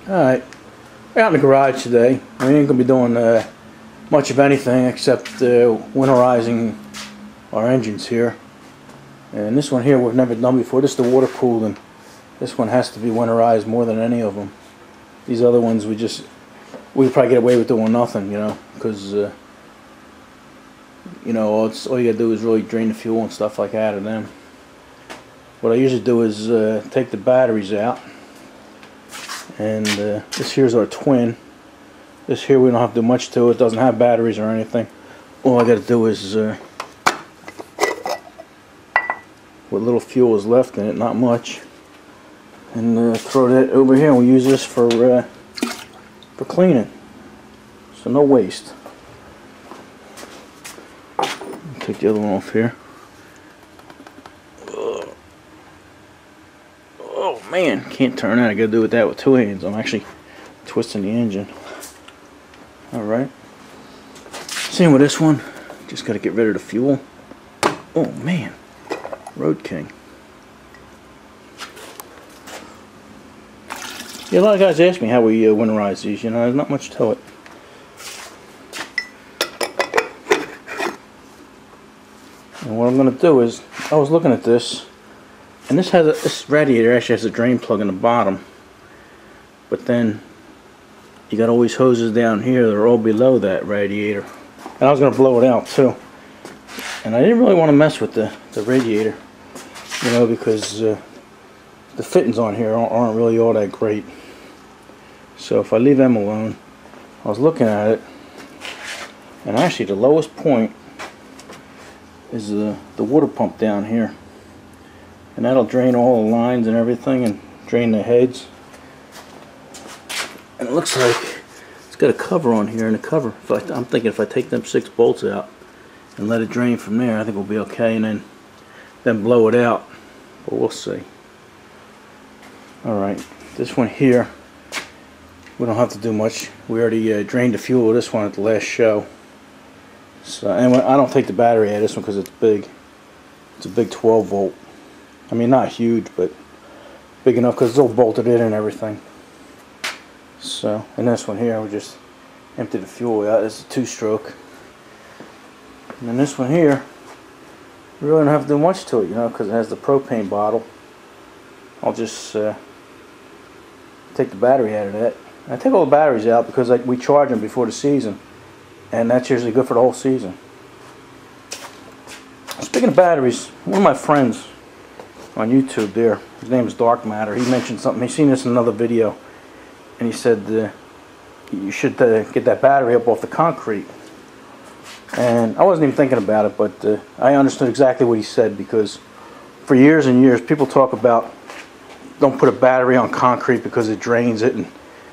Alright, we're out in the garage today. We ain't going to be doing much of anything except winterizing our engines here. And this one here we've never done before. This is the water cooled, and this one has to be winterized more than any of them. These other ones we probably get away with doing nothing, you know, because you know, all you gotta do is really drain the fuel and stuff like that out of them. What I usually do is take the batteries out, and this here's our twin. This here we don't have to do much to it. It doesn't have batteries or anything. All I gotta do is what little fuel is left in it, not much, and throw that over here, and we use this for cleaning, so no waste. Take the other one off here. Oh man, can't turn that. I gotta do with that with two hands. I'm actually twisting the engine. Alright. Same with this one. Just gotta get rid of the fuel. Oh man. Road King. Yeah, a lot of guys ask me how we winterize these. You know, there's not much to it. And what I'm going to do is, I was looking at this, and this radiator actually has a drain plug in the bottom, but then you got all these hoses down here that are all below that radiator, and I was going to blow it out too. And I didn't really want to mess with the radiator, you know, because the fittings on here aren't really all that great. So if I leave them alone, I was looking at it, and actually the lowest point is the water pump down here, and that'll drain all the lines and everything and drain the heads. And it looks like it's got a cover on here, and the cover, I'm thinking if I take them 6 bolts out and let it drain from there, I think we'll be okay, and then blow it out, but we'll see. Alright, this one here we don't have to do much. We already drained the fuel of this one at the last show. So, and I don't take the battery out of this one because it's big. It's a big 12 volt. I mean, not huge, but big enough because it's all bolted in and everything. So, and this one here, we just empty the fuel out. It's a 2-stroke. And then this one here, we really don't have to do much to it, you know, because it has the propane bottle. I'll just take the battery out of that. I take all the batteries out because we charge them before the season, and that's usually good for the whole season. Speaking of batteries, one of my friends on YouTube there, his name is Dark Matter, he mentioned something. He's seen this in another video, and he said you should get that battery up off the concrete. And I wasn't even thinking about it, but I understood exactly what he said, because for years and years people talk about don't put a battery on concrete because it drains it and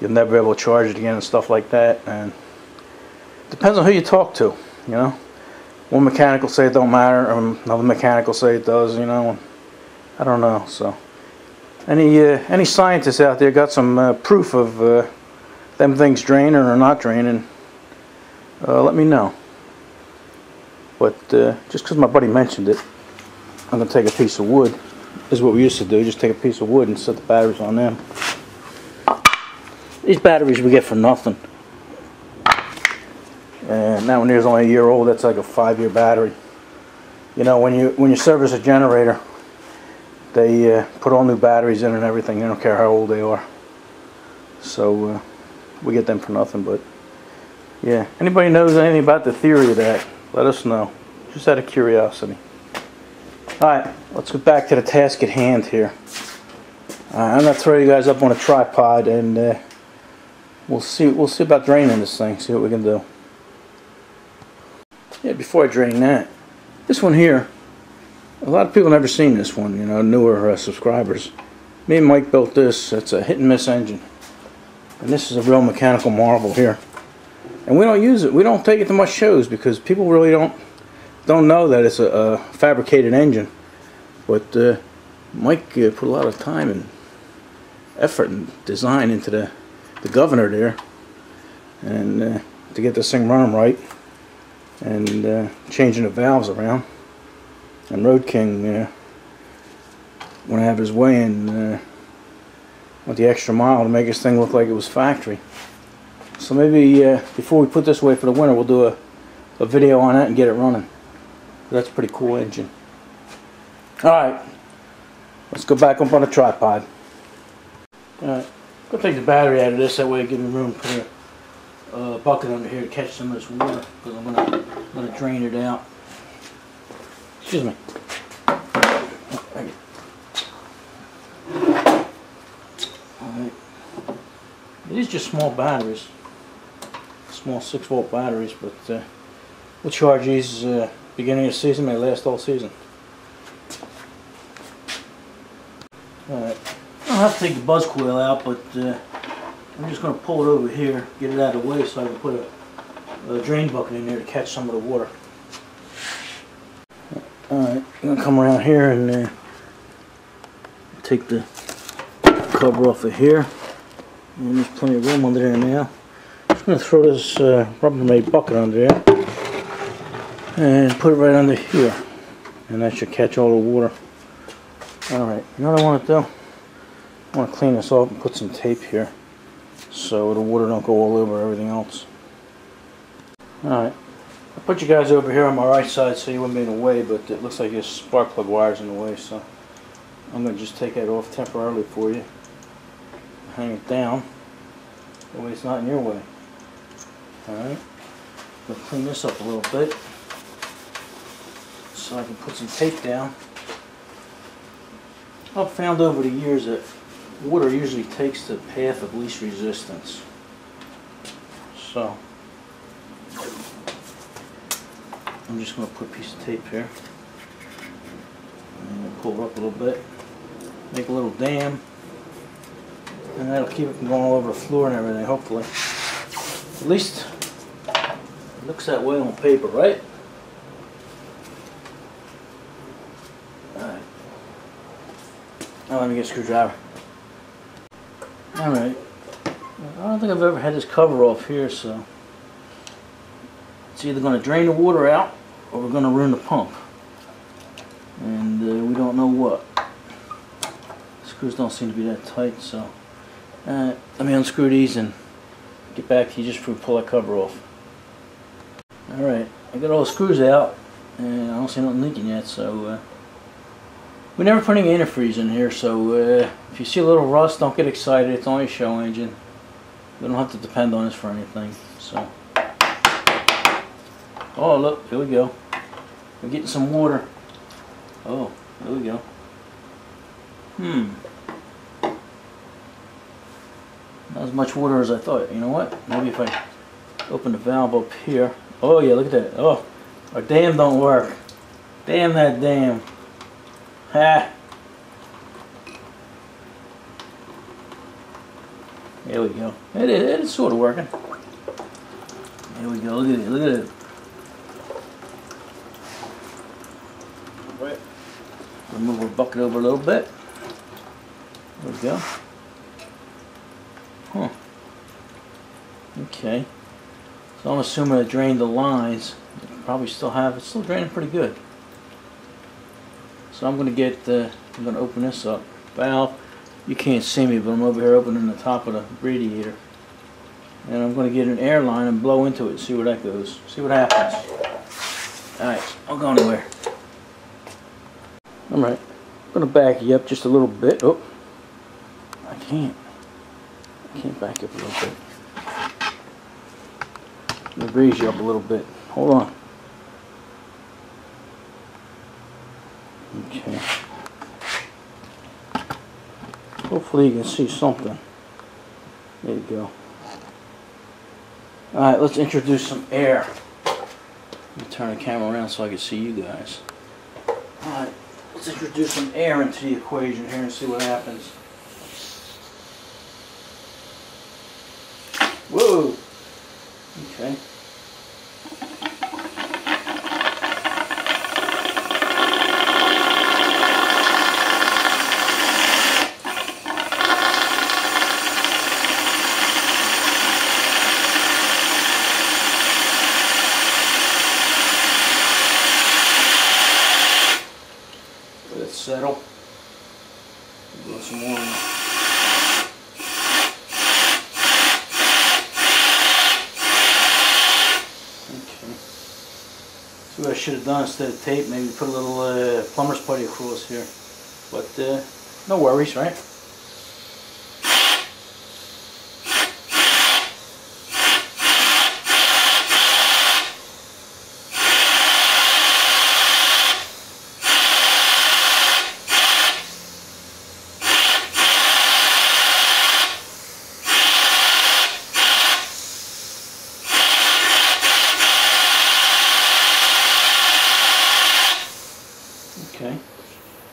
you'll never be able to charge it again and stuff like that. And it depends on who you talk to, you know. One mechanic will say it don't matter, another mechanic will say it does, you know. I don't know. So any scientists out there got some proof of them things draining or not draining, let me know. But just because my buddy mentioned it, I'm going to take a piece of wood. This is what we used to do, just take a piece of wood and set the batteries on them. These batteries we get for nothing. And that one here is only a year old. That's like a 5-year battery. You know, when you service a generator, they put all new batteries in and everything. They don't care how old they are. So we get them for nothing. But yeah, anybody knows anything about the theory of that, let us know. Just out of curiosity. Alright, let's get back to the task at hand here. I'm going to throw you guys up on a tripod, and we'll see about draining this thing, see what we can do. Yeah, before I drain that, this one here, a lot of people never seen this one, you know, newer subscribers. Me and Mike built this. It's a hit and miss engine, and this is a real mechanical marvel here. And we don't use it. We don't take it to much shows because people really don't know that it's a fabricated engine. But Mike put a lot of time and effort and design into the governor there, and to get this thing running right, and changing the valves around. And Road King want to have his way and went the extra mile to make this thing look like it was factory. So maybe before we put this away for the winter, we'll do a video on that and get it running. That's a pretty cool engine. Alright, let's go back up on the tripod. Alright, go take the battery out of this, that way it gives me room to put a bucket under here to catch some of this water, because I'm going to drain it out. Excuse me. Alright. These are just small batteries. Small 6-volt batteries, but we'll charge these beginning of the season. They last all season. Alright. I don't have to take the buzz coil out, but I'm just going to pull it over here, get it out of the way so I can put a drain bucket in there to catch some of the water. Alright, I'm going to come around here and take the cover off of here. And there's plenty of room under there now. I'm just going to throw this Rubbermaid bucket under there and put it right under here. And that should catch all the water. Alright, you know what I want to do? I want to clean this off and put some tape here so the water don't go all over everything else. Alright, I put you guys over here on my right side so you wouldn't be in the way, but it looks like your spark plug wire's in the way, so I'm going to just take that off temporarily for you. Hang it down, that way it's not in your way. Alright, I'm going to clean this up a little bit so I can put some tape down. I've found over the years that water usually takes the path of least resistance. So I'm just going to put a piece of tape here and pull it up a little bit, make a little dam, and that'll keep it from going all over the floor and everything, hopefully. At least it looks that way on paper, right? Alright. Now let me get a screwdriver. Alright. I don't think I've ever had this cover off here, so it's either going to drain the water out or we're going to ruin the pump. And we don't know what. The screws don't seem to be that tight, so let me unscrew these and get back to you just before we pull that cover off. Alright, I got all the screws out and I don't see nothing leaking yet, so we never put any antifreeze in here, so if you see a little rust, don't get excited. It's only a show engine. We don't have to depend on this for anything. So, oh look, here we go. We're getting some water. Oh, there we go. Not as much water as I thought. You know what? Maybe if I open the valve up here. Oh yeah, look at that. Oh, our dam don't work. Damn that dam. Ha! There we go. It is sort of working. There we go. Look at it. Look at it. Right. We'll move our bucket over a little bit. There we go. Huh. Okay. So I'm assuming it drained the lines. It probably still have. It's still draining pretty good. So I'm going to get, I'm going to open this up. Valve, you can't see me, but I'm over here opening the top of the radiator. And I'm going to get an air line and blow into it and see where that goes. See what happens. Alright, I'll go anywhere. Alright, I'm going to back you up just a little bit. Oh, I can't back up a little bit. Let me raise you up a little bit. Hold on. Okay. Hopefully you can see something. There you go. Alright, let's introduce some air. Let me turn the camera around so I can see you guys. Alright, let's introduce some air into the equation here and see what happens. Whoa! Okay. Let it settle. Blow some more in. should have done instead of tape, maybe put a little plumber's putty across here. But no worries, right? Okay.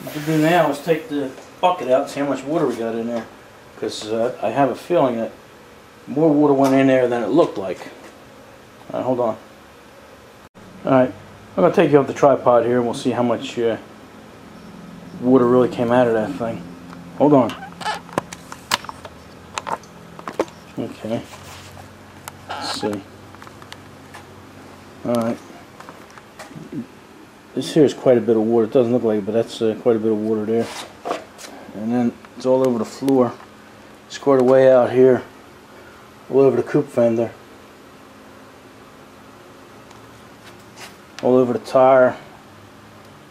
What we'll do now is take the bucket out and see how much water we got in there, because I have a feeling that more water went in there than it looked like. Alright, hold on. Alright, I'm going to take you off the tripod here and we'll see how much water really came out of that thing. Hold on. Okay. Let's see. Alright. This here is quite a bit of water. It doesn't look like it, but that's quite a bit of water there. And then it's all over the floor. Squared away out here. All over the coupe fender. All over the tire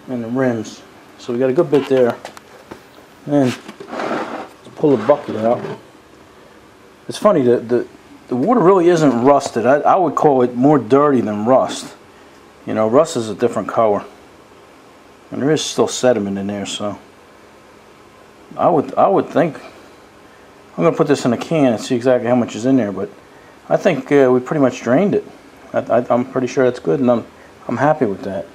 and the rims. So we got a good bit there. And let's pull the bucket out. It's funny, the water really isn't rusted. I would call it more dirty than rust. You know, rust is a different color. And there is still sediment in there, so I would think I'm gonna put this in a can and see exactly how much is in there, but I think we pretty much drained it. I'm pretty sure that's good, and I'm happy with that.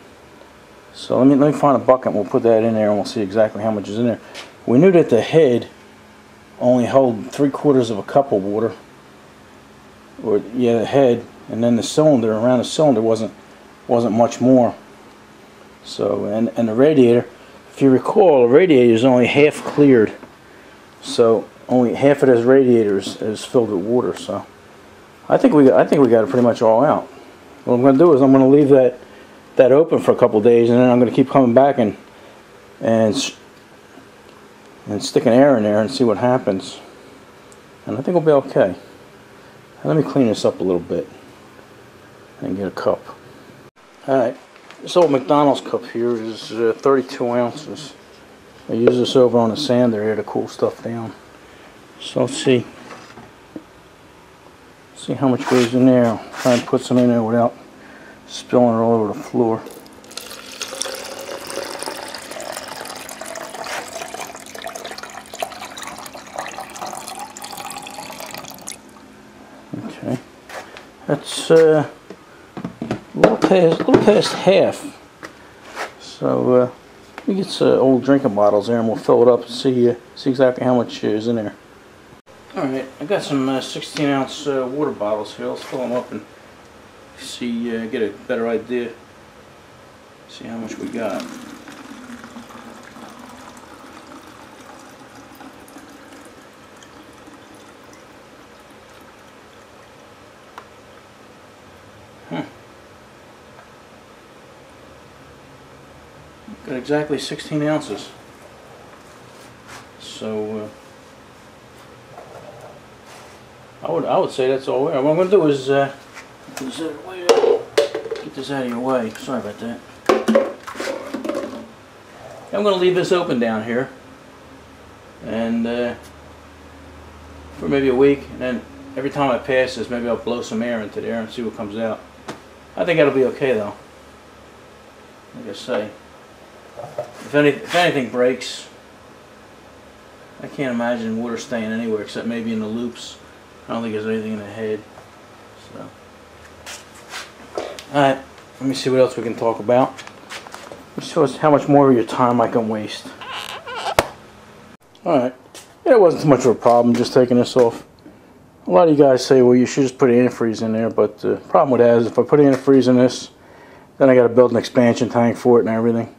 So let me find a bucket and we'll put that in there and we'll see exactly how much is in there. We knew that the head only held 3/4 of a cup of water, or yeah, the head, and then the cylinder, around the cylinder wasn't much more. So, and the radiator, if you recall, the radiator is only half cleared, so only half of this radiator is filled with water. So I think we got it pretty much all out. What I'm going to do is I'm going to leave that open for a couple days, and then I'm going to keep coming back and stick an air in there and see what happens. And I think we'll be okay. Let me clean this up a little bit and get a cup. Alright, this old McDonald's cup here is 32 ounces. I use this over on the sander here to cool stuff down. So let's see how much goes in there. I'll try and put some in there without spilling it all over the floor. Okay, that's a little past half. So we get some old drinking bottles there and we'll fill it up and see exactly how much is in there. Alright, I got some 16-ounce water bottles here. Let's fill them up and see, get a better idea. See how much we got. Got exactly 16 ounces. So I would say that's all. What I'm going to do is get this out of your way. Sorry about that. I'm going to leave this open down here, and for maybe a week, and then every time I pass this, maybe I'll blow some air into there and see what comes out. I think that'll be okay though. Like I say, if anything breaks, I can't imagine water staying anywhere except maybe in the loops. I don't think there's anything in the head. So, alright, let me see what else we can talk about. Let me show us how much more of your time I can waste. Alright, yeah, it wasn't too much of a problem just taking this off. A lot of you guys say, well, you should just put antifreeze in there, but the problem with that is if I put antifreeze in this, then I got to build an expansion tank for it and everything.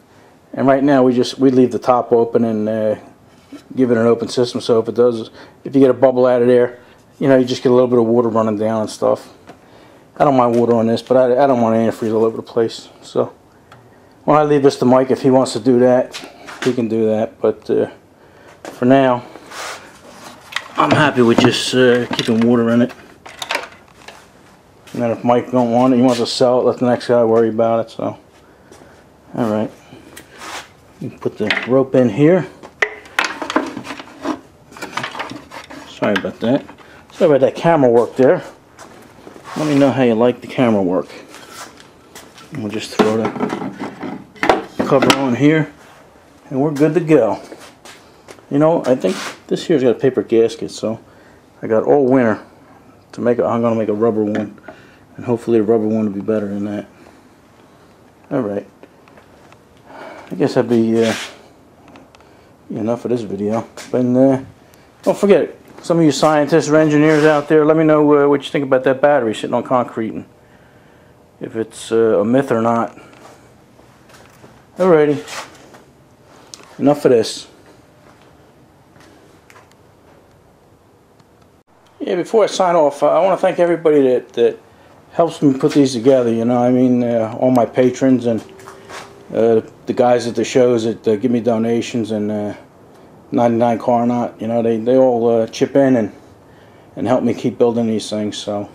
And right now we leave the top open and give it an open system, so if you get a bubble out of there, you know, you just get a little bit of water running down and stuff. I don't mind water on this, but I don't want antifreeze all over the place. So when I leave this to Mike, if he wants to do that, he can do that. But for now, I'm happy with just keeping water in it. And then if Mike don't want it, he wants to sell it, let the next guy worry about it. So Alright. You put the rope in here. Sorry about that. Sorry about that camera work there. Let me know how you like the camera work. And we'll just throw the cover on here and we're good to go. You know, I think this here's got a paper gasket, so I got all winter to make it. I'm gonna make a rubber one, and hopefully the rubber one will be better than that. Alright, I guess that'd be enough for this video. But don't forget, some of you scientists or engineers out there, let me know what you think about that battery sitting on concrete, and if it's a myth or not. Alrighty, enough for this. Yeah, before I sign off, I want to thank everybody that helps me put these together. You know, I mean, all my patrons and the guys at the shows that give me donations, and 99 Car Knot. You know, they all chip in and help me keep building these things. So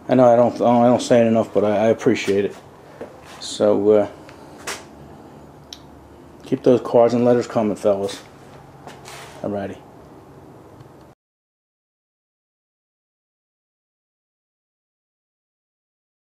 I know I don't say it enough, but I appreciate it. So keep those cards and letters coming, fellas. Alrighty.